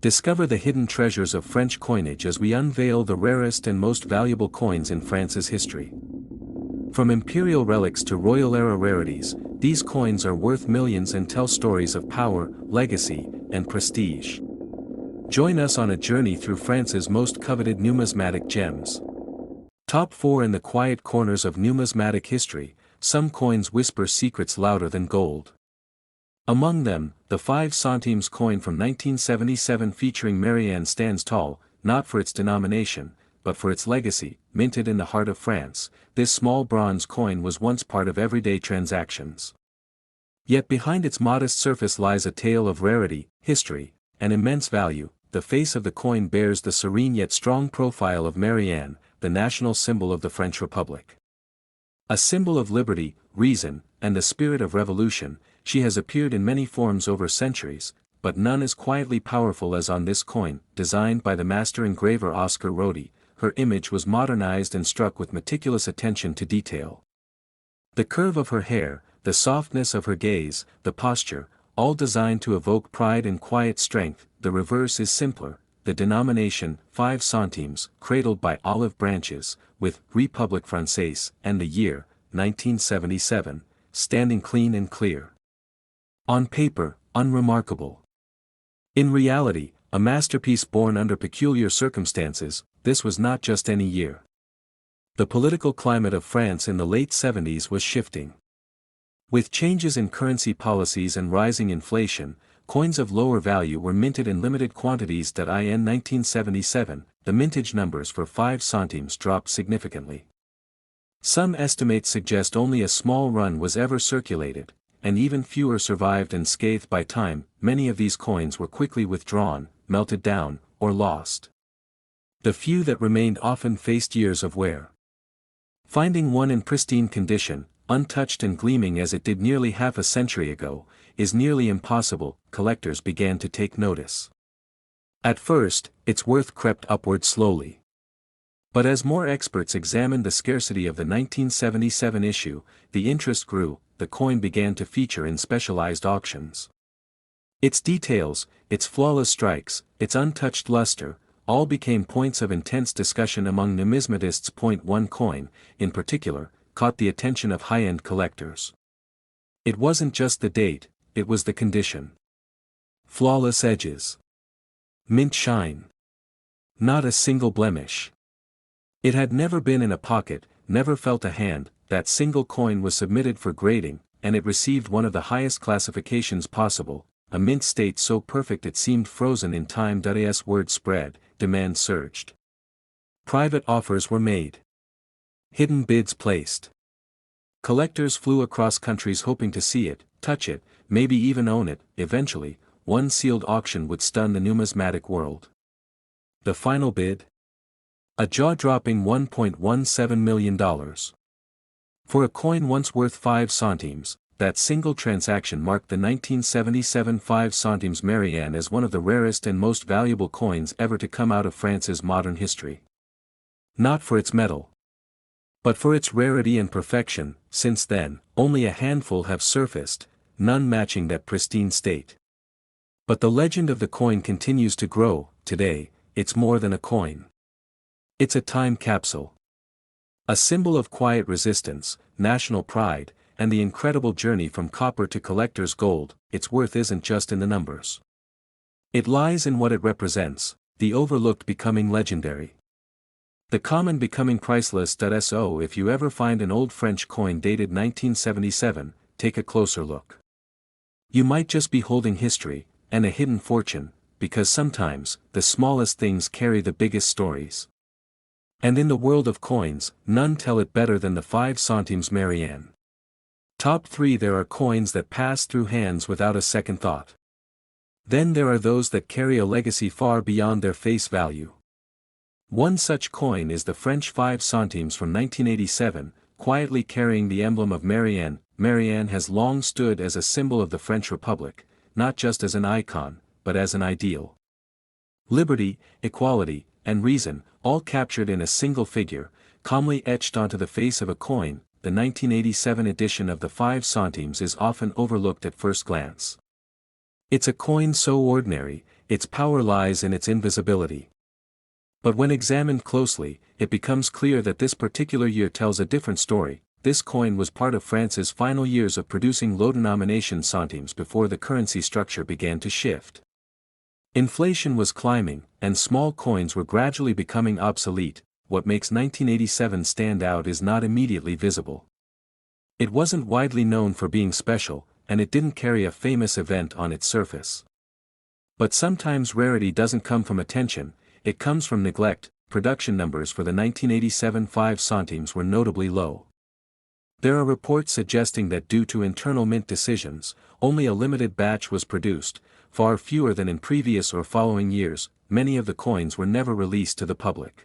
Discover the hidden treasures of French coinage as we unveil the rarest and most valuable coins in France's history. From imperial relics to royal-era rarities, these coins are worth millions and tell stories of power, legacy, and prestige. Join us on a journey through France's most coveted numismatic gems. Top 4 in the quiet corners of numismatic history, some coins whisper secrets louder than gold. Among them, the 5 centimes coin from 1977 featuring Marianne stands tall, not for its denomination, but for its legacy. Minted in the heart of France, this small bronze coin was once part of everyday transactions. Yet behind its modest surface lies a tale of rarity, history, and immense value. The face of the coin bears the serene yet strong profile of Marianne, the national symbol of the French Republic. A symbol of liberty, reason, and the spirit of revolution, she has appeared in many forms over centuries, but none as quietly powerful as on this coin. Designed by the master engraver Oscar Rodi, her image was modernized and struck with meticulous attention to detail. The curve of her hair, the softness of her gaze, the posture, all designed to evoke pride and quiet strength. The reverse is simpler, the denomination, 5 centimes, cradled by olive branches, with République Française, and the year, 1977, standing clean and clear. On paper, unremarkable. In reality, a masterpiece born under peculiar circumstances. This was not just any year. The political climate of France in the late 70s was shifting. With changes in currency policies and rising inflation, coins of lower value were minted in limited quantities. In 1977, the mintage numbers for 5 centimes dropped significantly. Some estimates suggest only a small run was ever circulated, and even fewer survived unscathed by time. Many of these coins were quickly withdrawn, melted down, or lost. The few that remained often faced years of wear. Finding one in pristine condition, untouched and gleaming as it did nearly half a century ago, is nearly impossible. Collectors began to take notice. At first, its worth crept upward slowly. But as more experts examined the scarcity of the 1977 issue, the interest grew. The coin began to feature in specialized auctions. Its details, its flawless strikes, its untouched luster, all became points of intense discussion among numismatists. One coin, in particular, caught the attention of high-end collectors. It wasn't just the date, it was the condition. Flawless edges. Mint shine. Not a single blemish. It had never been in a pocket, never felt a hand. That single coin was submitted for grading, and it received one of the highest classifications possible, a mint state so perfect it seemed frozen in time. As word spread, demand surged. Private offers were made. Hidden bids placed. Collectors flew across countries hoping to see it, touch it, maybe even own it. Eventually, one sealed auction would stun the numismatic world. The final bid? A jaw-dropping $1.17 million. For a coin once worth 5 centimes, that single transaction marked the 1977 5 centimes Marianne as one of the rarest and most valuable coins ever to come out of France's modern history. Not for its metal, but for its rarity and perfection. Since then, only a handful have surfaced, none matching that pristine state. But the legend of the coin continues to grow. Today, it's more than a coin. It's a time capsule. A symbol of quiet resistance, national pride, and the incredible journey from copper to collector's gold. Its worth isn't just in the numbers. It lies in what it represents, the overlooked becoming legendary. The common becoming priceless. So if you ever find an old French coin dated 1977, take a closer look. You might just be holding history, and a hidden fortune, because sometimes, the smallest things carry the biggest stories. And in the world of coins, none tell it better than the 5 centimes Marianne. Top 3. There are coins that pass through hands without a second thought. Then there are those that carry a legacy far beyond their face value. One such coin is the French 5 centimes from 1987, quietly carrying the emblem of Marianne. Marianne has long stood as a symbol of the French Republic, not just as an icon, but as an ideal. Liberty, equality, and reason, all captured in a single figure, calmly etched onto the face of a coin. The 1987 edition of the 5 centimes is often overlooked at first glance. It's a coin so ordinary, its power lies in its invisibility. But when examined closely, it becomes clear that this particular year tells a different story. This coin was part of France's final years of producing low-denomination centimes before the currency structure began to shift. Inflation was climbing, and small coins were gradually becoming obsolete. What makes 1987 stand out is not immediately visible. It wasn't widely known for being special, and it didn't carry a famous event on its surface. But sometimes rarity doesn't come from attention, it comes from neglect. Production numbers for the 1987 5 centimes were notably low. There are reports suggesting that due to internal mint decisions, only a limited batch was produced, far fewer than in previous or following years. Many of the coins were never released to the public.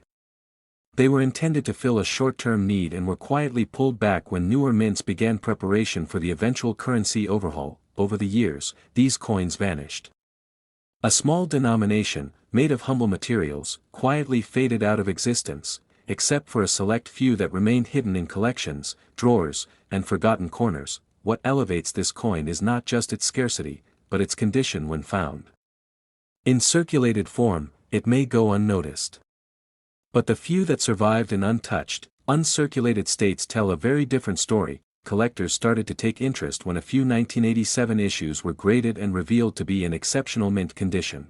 They were intended to fill a short-term need and were quietly pulled back when newer mints began preparation for the eventual currency overhaul. Over the years, these coins vanished. A small denomination, made of humble materials, quietly faded out of existence, except for a select few that remained hidden in collections, drawers, and forgotten corners. What elevates this coin is not just its scarcity, but its condition when found. In circulated form, it may go unnoticed. But the few that survived in untouched, uncirculated states tell a very different story. Collectors started to take interest when a few 1987 issues were graded and revealed to be in exceptional mint condition.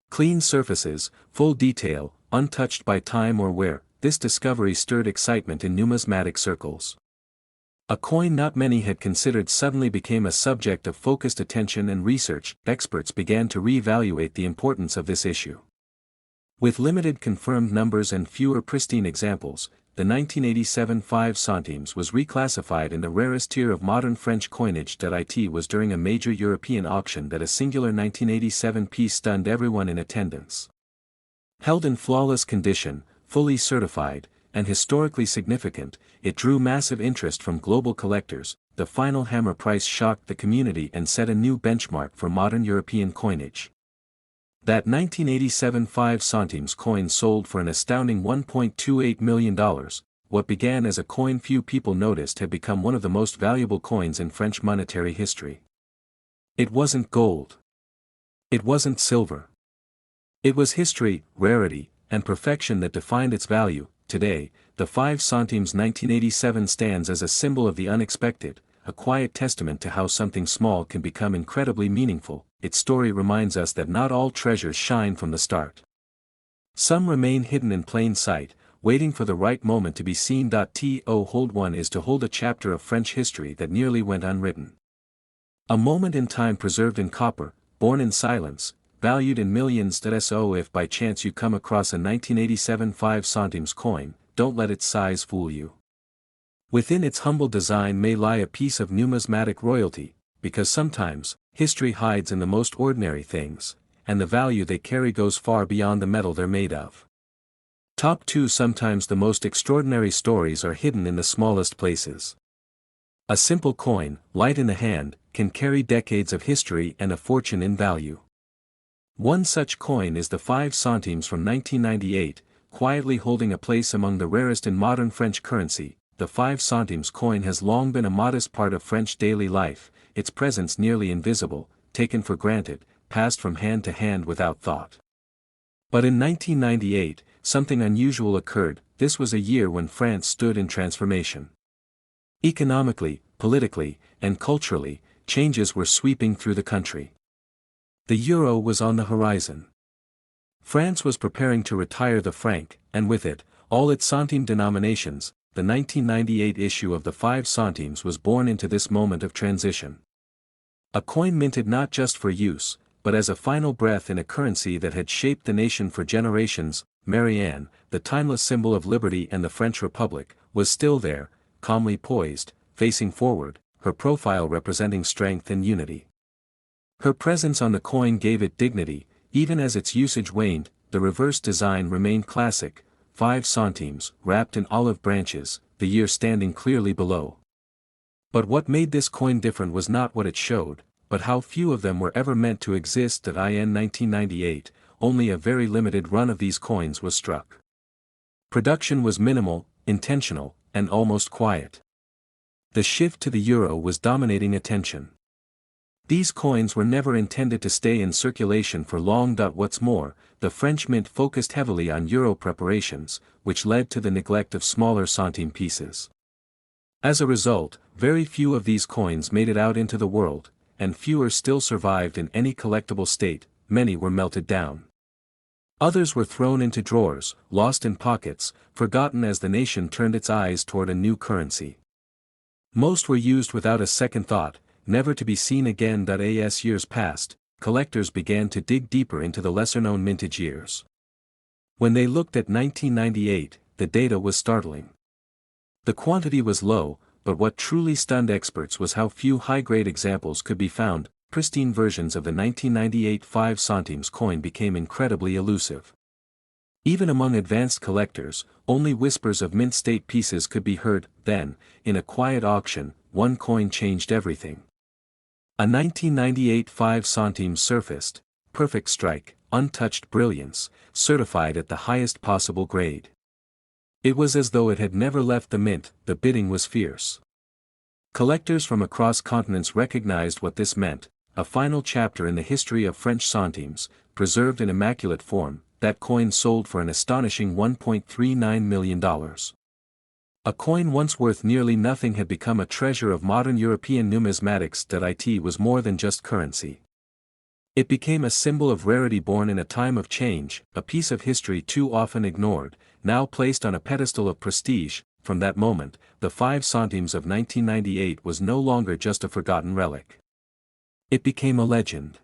Clean surfaces, full detail, untouched by time or wear. This discovery stirred excitement in numismatic circles. A coin not many had considered suddenly became a subject of focused attention and research. Experts began to re-evaluate the importance of this issue. With limited confirmed numbers and fewer pristine examples, the 1987 5 centimes was reclassified in the rarest tier of modern French coinage. It was during a major European auction that a singular 1987 piece stunned everyone in attendance. Held in flawless condition, fully certified, and historically significant, it drew massive interest from global collectors. The final hammer price shocked the community and set a new benchmark for modern European coinage. That 1987 5 centimes coin sold for an astounding $1.28 million. What began as a coin few people noticed had become one of the most valuable coins in French monetary history. It wasn't gold. It wasn't silver. It was history, rarity, and perfection that defined its value. Today, the 5 centimes 1987 stands as a symbol of the unexpected, a quiet testament to how something small can become incredibly meaningful. Its story reminds us that not all treasures shine from the start. Some remain hidden in plain sight, waiting for the right moment to be seen. To hold one is to hold a chapter of French history that nearly went unwritten. A moment in time preserved in copper, born in silence, valued in millions. So if by chance you come across a 1987 5 centimes coin, don't let its size fool you. Within its humble design may lie a piece of numismatic royalty, because sometimes, history hides in the most ordinary things, and the value they carry goes far beyond the metal they're made of. Top 2. Sometimes the most extraordinary stories are hidden in the smallest places. A simple coin, light in the hand, can carry decades of history and a fortune in value. One such coin is the 5 centimes from 1998, quietly holding a place among the rarest in modern French currency. The 5 centimes coin has long been a modest part of French daily life, its presence nearly invisible, taken for granted, passed from hand to hand without thought. But in 1998, something unusual occurred. This was a year when France stood in transformation. Economically, politically, and culturally, changes were sweeping through the country. The euro was on the horizon. France was preparing to retire the franc, and with it, all its centime denominations. The 1998 issue of the 5 centimes was born into this moment of transition. A coin minted not just for use, but as a final breath in a currency that had shaped the nation for generations. Marianne, the timeless symbol of liberty and the French Republic, was still there, calmly poised, facing forward, her profile representing strength and unity. Her presence on the coin gave it dignity, even as its usage waned. The reverse design remained classic, 5 centimes, wrapped in olive branches, the year standing clearly below. But what made this coin different was not what it showed, but how few of them were ever meant to exist. In 1998, only a very limited run of these coins was struck. Production was minimal, intentional, and almost quiet. The shift to the euro was dominating attention. These coins were never intended to stay in circulation for long. What's more, the French mint focused heavily on euro preparations, which led to the neglect of smaller centime pieces. As a result, very few of these coins made it out into the world, and fewer still survived in any collectible state. Many were melted down. Others were thrown into drawers, lost in pockets, forgotten as the nation turned its eyes toward a new currency. Most were used without a second thought, never to be seen again. As years passed, collectors began to dig deeper into the lesser-known mintage years. When they looked at 1998, the data was startling. The quantity was low, but what truly stunned experts was how few high-grade examples could be found. Pristine versions of the 1998 5 centimes coin became incredibly elusive. Even among advanced collectors, only whispers of mint-state pieces could be heard. Then, in a quiet auction, one coin changed everything. A 1998 5 centimes surfaced, perfect strike, untouched brilliance, certified at the highest possible grade. It was as though it had never left the mint. The bidding was fierce. Collectors from across continents recognized what this meant: a final chapter in the history of French centimes, preserved in immaculate form. That coin sold for an astonishing $1.39 million. A coin once worth nearly nothing had become a treasure of modern European numismatics. It was more than just currency. It became a symbol of rarity born in a time of change, a piece of history too often ignored, now placed on a pedestal of prestige. From that moment, the 5 centimes of 1998 was no longer just a forgotten relic. It became a legend.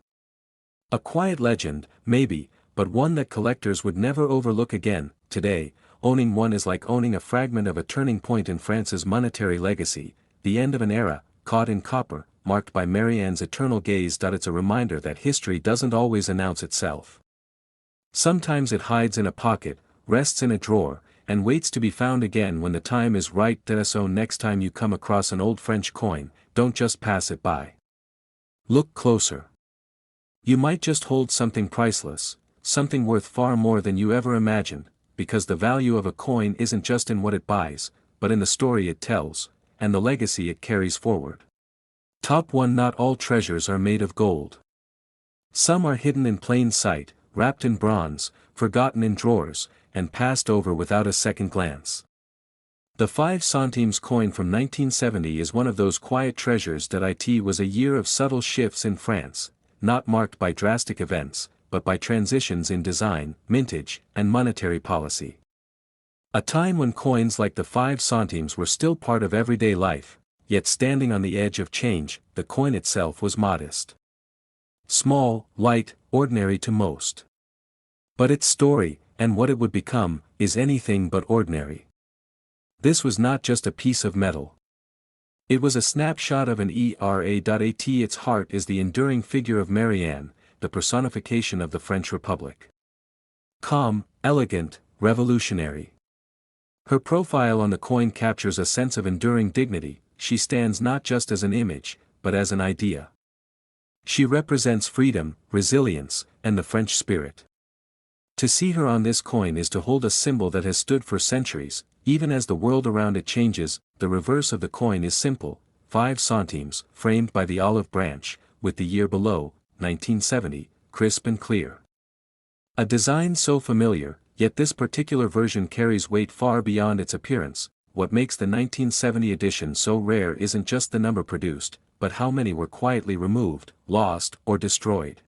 A quiet legend, maybe, but one that collectors would never overlook again. Today, owning one is like owning a fragment of a turning point in France's monetary legacy, the end of an era, caught in copper, marked by Marianne's eternal gaze. It's a reminder that history doesn't always announce itself. Sometimes it hides in a pocket, rests in a drawer, and waits to be found again when the time is right. So next time you come across an old French coin, don't just pass it by. Look closer. You might just hold something priceless, something worth far more than you ever imagined, because the value of a coin isn't just in what it buys, but in the story it tells, and the legacy it carries forward. Top 1. Not all treasures are made of gold. Some are hidden in plain sight, wrapped in bronze, forgotten in drawers, and passed over without a second glance. The 5 centimes coin from 1970 is one of those quiet treasures. It was a year of subtle shifts in France, not marked by drastic events, but by transitions in design, mintage, and monetary policy. A time when coins like the 5 centimes were still part of everyday life, yet standing on the edge of change. The coin itself was modest. Small, light, ordinary to most. But its story, and what it would become, is anything but ordinary. This was not just a piece of metal. It was a snapshot of an era. At its heart is the enduring figure of Marianne, the personification of the French Republic. Calm, elegant, revolutionary. Her profile on the coin captures a sense of enduring dignity. She stands not just as an image, but as an idea. She represents freedom, resilience, and the French spirit. To see her on this coin is to hold a symbol that has stood for centuries, even as the world around it changes. The reverse of the coin is simple: 5 centimes, framed by the olive branch, with the year below, 1970, crisp and clear. A design so familiar, yet this particular version carries weight far beyond its appearance. What makes the 1970 edition so rare isn't just the number produced, but how many were quietly removed, lost, or destroyed.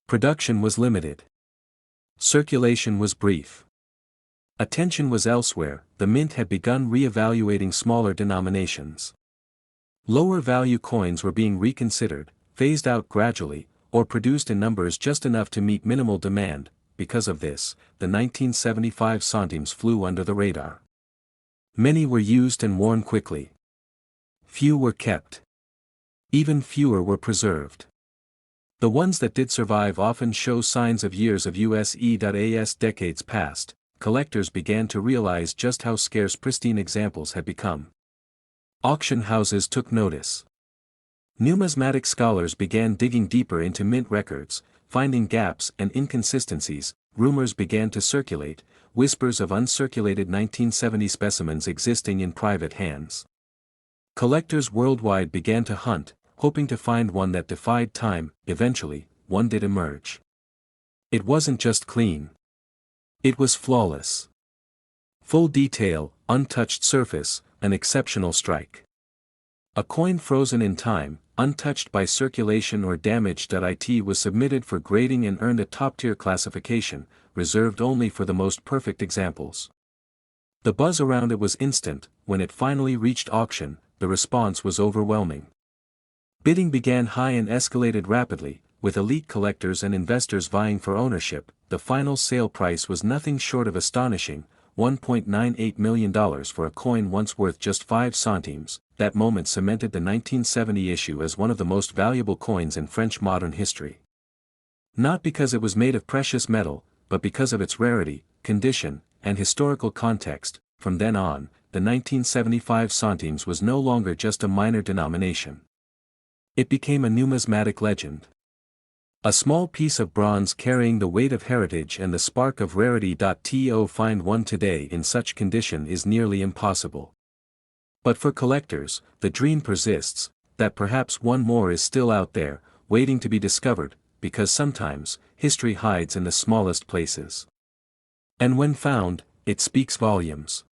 Production was limited. Circulation was brief. Attention was elsewhere. The mint had begun re-evaluating smaller denominations. Lower value coins were being reconsidered, phased out gradually, or produced in numbers just enough to meet minimal demand. Because of this, the 1975 centimes flew under the radar. Many were used and worn quickly. Few were kept. Even fewer were preserved. The ones that did survive often show signs of years of use. Decades passed, collectors began to realize just how scarce pristine examples had become. Auction houses took notice. Numismatic scholars began digging deeper into mint records, finding gaps and inconsistencies. Rumors began to circulate, whispers of uncirculated 1970 specimens existing in private hands. Collectors worldwide began to hunt, hoping to find one that defied time. Eventually, one did emerge. It wasn't just clean. It was flawless. Full detail, untouched surface, an exceptional strike. A coin frozen in time, untouched by circulation or damaged. It was submitted for grading and earned a top-tier classification, reserved only for the most perfect examples. The buzz around it was instant. When it finally reached auction, the response was overwhelming. Bidding began high and escalated rapidly, with elite collectors and investors vying for ownership. The final sale price was nothing short of astonishing, $1.98 million for a coin once worth just 5 centimes. That moment cemented the 1970 issue as one of the most valuable coins in French modern history. Not because it was made of precious metal, but because of its rarity, condition, and historical context. From then on, the 1975 centimes was no longer just a minor denomination. It became a numismatic legend. A small piece of bronze carrying the weight of heritage and the spark of rarity. To find one today in such condition is nearly impossible. But for collectors, the dream persists, that perhaps one more is still out there, waiting to be discovered, because sometimes, history hides in the smallest places. And when found, it speaks volumes.